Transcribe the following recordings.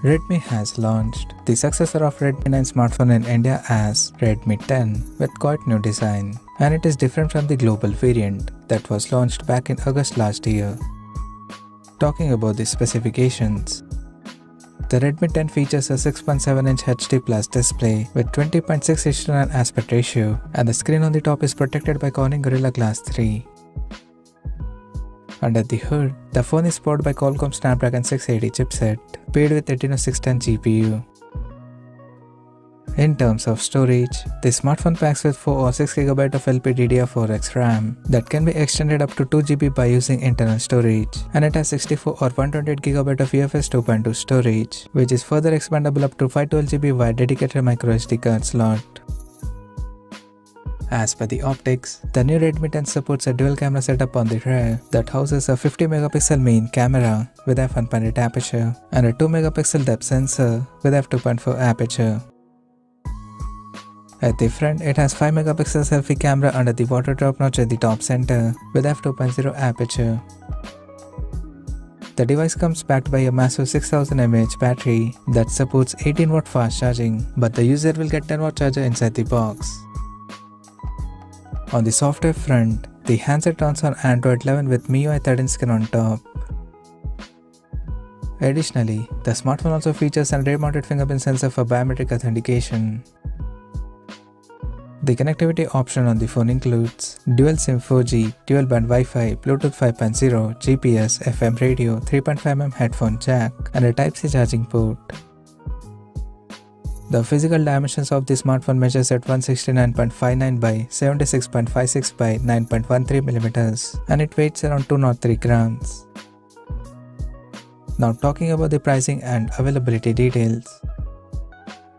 Redmi has launched the successor of Redmi 9 smartphone in India as Redmi 10 with quite new design, and it is different from the global variant that was launched back in August last year. Talking about the specifications, the Redmi 10 features a 6.7-inch HD Plus display with 20.6:9 aspect ratio, and the screen on the top is protected by Corning Gorilla Glass 3. Under the hood, the phone is powered by Qualcomm Snapdragon 680 chipset, paired with Adreno 610 GPU. In terms of storage, the smartphone packs with 4 or 6GB of LPDDR4X RAM that can be extended up to 2GB by using internal storage, and it has 64 or 128GB of UFS 2.2 storage, which is further expandable up to 512GB via dedicated microSD card slot. As per the optics, the new Redmi 10 supports a dual camera setup on the rear that houses a 50MP main camera with f1.8 aperture and a 2MP depth sensor with f2.4 aperture. At the front, it has 5MP selfie camera under the water drop notch at the top center with f2.0 aperture. The device comes backed by a massive 6000 mAh battery that supports 18W fast charging, but the user will get 10W charger inside the box. On the software front, the handset runs on Android 11 with MIUI 13 skin on top. Additionally, the smartphone also features a rear-mounted fingerprint sensor for biometric authentication. The connectivity option on the phone includes dual SIM 4G, dual band Wi-Fi, Bluetooth 5.0, GPS, FM radio, 3.5mm headphone jack, and a Type-C charging port. The physical dimensions of the smartphone measures at 169.59 by 76.56 by 9.13mm, and it weighs around 203 grams. Now talking about the pricing and availability details.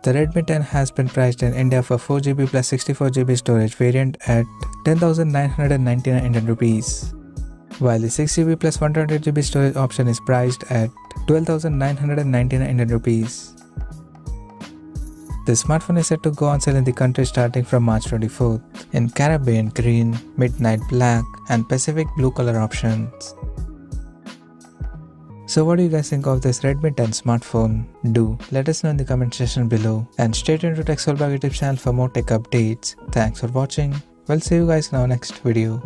The Redmi 10 has been priced in India for 4GB plus 64GB storage variant at 10,999 Indian rupees, while the 6GB plus 128GB storage option is priced at 12,999 Indian rupees. The smartphone is set to go on sale in the country starting from March 24th in Caribbean Green, Midnight Black, and Pacific Blue color options. So what do you guys think of this Redmi 10 smartphone? Do let us know in the comment section below, and stay tuned to Tech YouTube channel for more tech updates. Thanks for watching. We'll see you guys in our next video.